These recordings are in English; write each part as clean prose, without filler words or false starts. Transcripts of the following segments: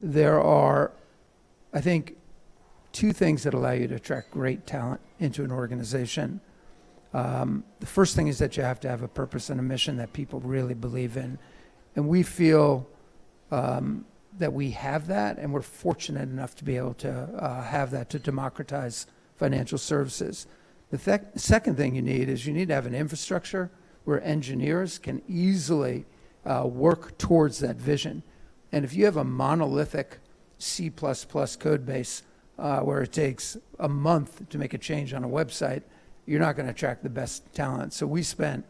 There are, I think, two things that allow you to attract great talent into an organization. The first thing is that you have to have a purpose and a mission that people really believe in. And we feel that we have that, and we're fortunate enough to be able to have that to democratize financial services. The second thing you need is you need to have an infrastructure where engineers can easily work towards that vision. And if you have a monolithic C++ code base where it takes a month to make a change on a website, you're not going to attract the best talent. So we spent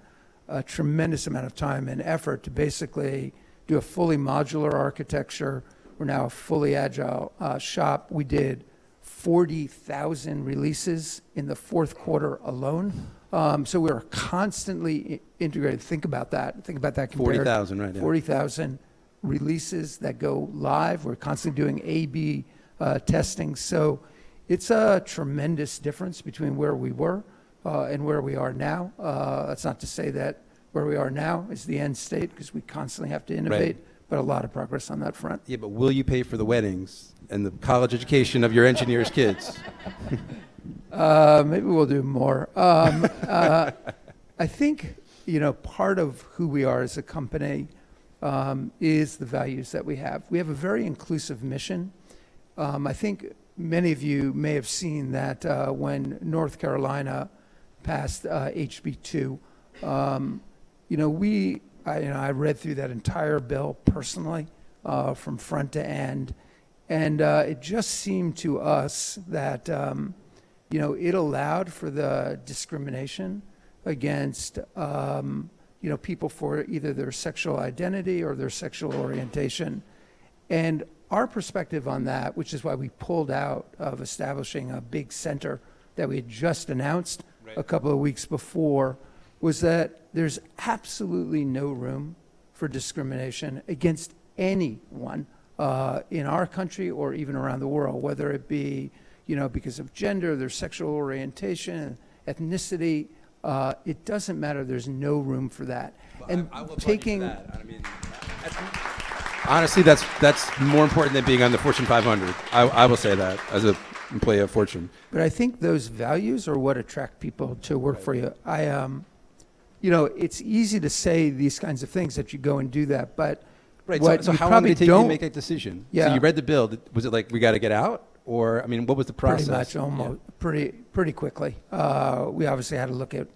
a tremendous amount of time and effort to basically do a fully modular architecture. We're now a fully agile shop. We did 40,000 releases in the fourth quarter alone. So we're constantly integrated. Think about that. Think about that compared. 40,000, right? Yeah. 40,000 releases that go live. We're constantly doing A/B testing. So it's a tremendous difference between where we were and where we are now. That's not to say that where we are now is the end state, because we constantly have to innovate, Right. but a lot of progress on that front. Yeah, but will you pay for the weddings and the college education of your engineers' kids? Maybe we'll do more. I think, part of who we are as a company is the values that we have. We have a very inclusive mission. I think many of you may have seen that when North Carolina passed HB2, I read through that entire bill personally from front to end, and it just seemed to us that it allowed for the discrimination against people for either their sexual identity or their sexual orientation. And our perspective on that, which is why we pulled out of establishing a big center that we had just announced a couple of weeks before, was that there's absolutely no room for discrimination against anyone in our country or even around the world, whether it be because of gender, their sexual orientation, ethnicity. It doesn't matter. There's no room for that. Well, and I will taking that. I mean, honestly, that's more important than being on the Fortune 500. I will say that as an employee of Fortune. But I think those values are what attract people to work for you. It's easy to say these kinds of things that you go and do that, but Right. what So you how long did probably it take you to don't- make that decision? Yeah. So you read the bill. Was it like, we got to get out? Or, what was the process? Pretty much, almost pretty quickly. We obviously had to look at,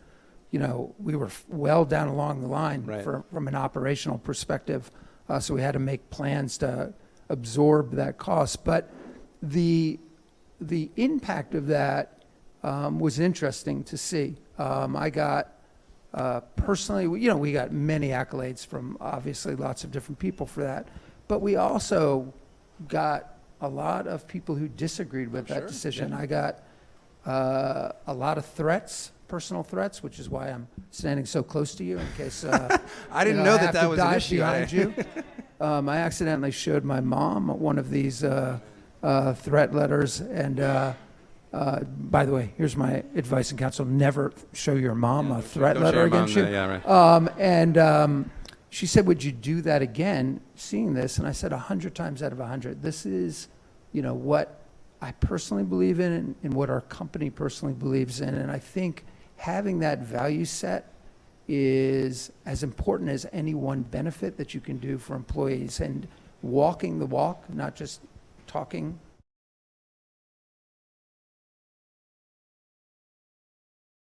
we were well down along the line Right. from an operational perspective, so we had to make plans to absorb that cost. But the impact of that was interesting to see. I got personally, we got many accolades from obviously lots of different people for that, but we also got a lot of people who disagreed with that decision. Yeah. I got a lot of threats, personal threats, which is why I'm standing so close to you in case I didn't know I have that to was an dive issue. behind you. I accidentally showed my mom one of these threat letters, and by the way, here's my advice and counsel: never show your mom a threat Don't letter share 'em on against you. the- yeah, right. And she said, "Would you do that again, seeing this?" And I said, 100 times out of 100. This is, what I personally believe in and what our company personally believes in. And I think having that value set is as important as any one benefit that you can do for employees, and walking the walk, not just talking